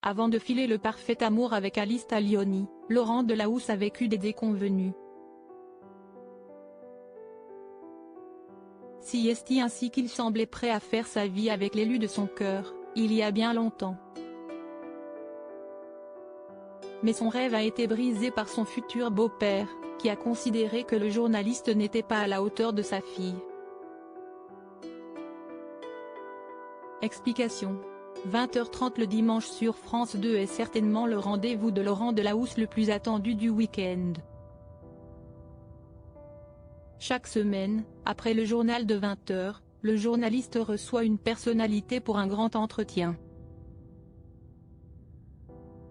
Avant de filer le parfait amour avec Alice Taglioni, Laurent Delahousse a vécu des déconvenues. Si est ainsi qu'il semblait prêt à faire sa vie avec l'élu de son cœur, il y a bien longtemps. Mais son rêve a été brisé par son futur beau-père, qui a considéré que le journaliste n'était pas à la hauteur de sa fille. Explication. 20h30 le dimanche sur France 2 est certainement le rendez-vous de Laurent Delahousse le plus attendu du week-end. Chaque semaine, après le journal de 20h, le journaliste reçoit une personnalité pour un grand entretien.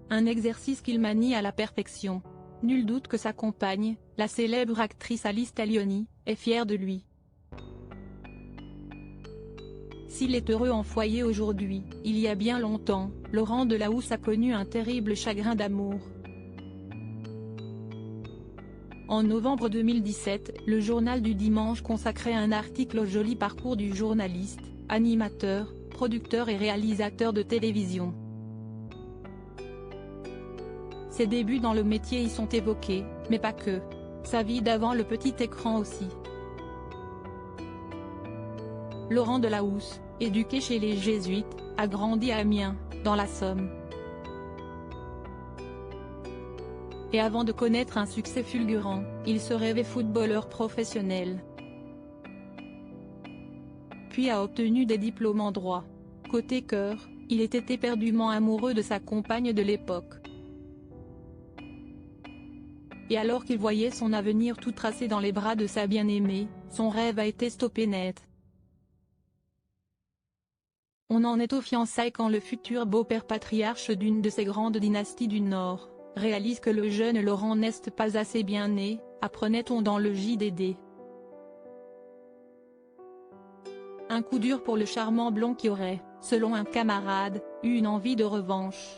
Un exercice qu'il manie à la perfection. Nul doute que sa compagne, la célèbre actrice Alice Taglioni, est fière de lui. S'il est heureux en foyer aujourd'hui, il y a bien longtemps, Laurent Delahousse a connu un terrible chagrin d'amour. En novembre 2017, le journal du dimanche consacrait un article au joli parcours du journaliste, animateur, producteur et réalisateur de télévision. Ses débuts dans le métier y sont évoqués, mais pas que. Sa vie d'avant le petit écran aussi. Laurent Delahousse, éduqué chez les Jésuites, a grandi à Amiens, dans la Somme. Et avant de connaître un succès fulgurant, il se rêvait footballeur professionnel. Puis a obtenu des diplômes en droit. Côté cœur, il était éperdument amoureux de sa compagne de l'époque. Et alors qu'il voyait son avenir tout tracé dans les bras de sa bien-aimée, son rêve a été stoppé net. On en est aux fiançailles quand le futur beau-père patriarche d'une de ces grandes dynasties du Nord réalise que le jeune Laurent n'est pas assez bien né, apprenait-on dans le JDD. Un coup dur pour le charmant blond qui aurait, selon un camarade, eu une envie de revanche.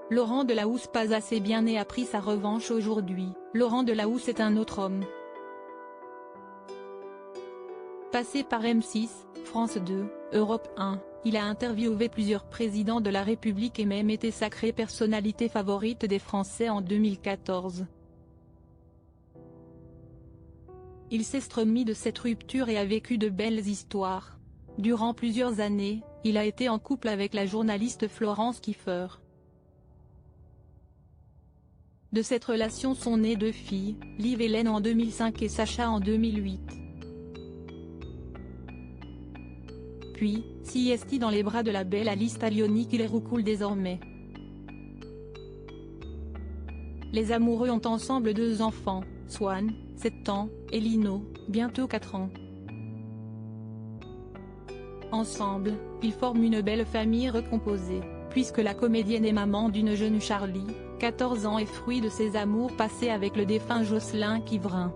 Laurent Delahousse pas assez bien né a pris sa revanche aujourd'hui. Laurent Delahousse est un autre homme. Passé par M6, France 2, Europe 1, il a interviewé plusieurs présidents de la République et même été sacré personnalité favorite des Français en 2014. Il s'est remis de cette rupture et a vécu de belles histoires. Durant plusieurs années, il a été en couple avec la journaliste Florence Kieffer. De cette relation sont nées 2 filles, Liv Hélène en 2005 et Sacha en 2008. Puis, si est dans les bras de la belle Alice Taglioni qui les roucoule désormais. Les amoureux ont ensemble 2 enfants, Swan, 7 ans, et Lino, bientôt 4 ans. Ensemble, ils forment une belle famille recomposée, puisque la comédienne est maman d'une jeune Charlie, 14 ans et fruit de ses amours passés avec le défunt Jocelyn Quivrin.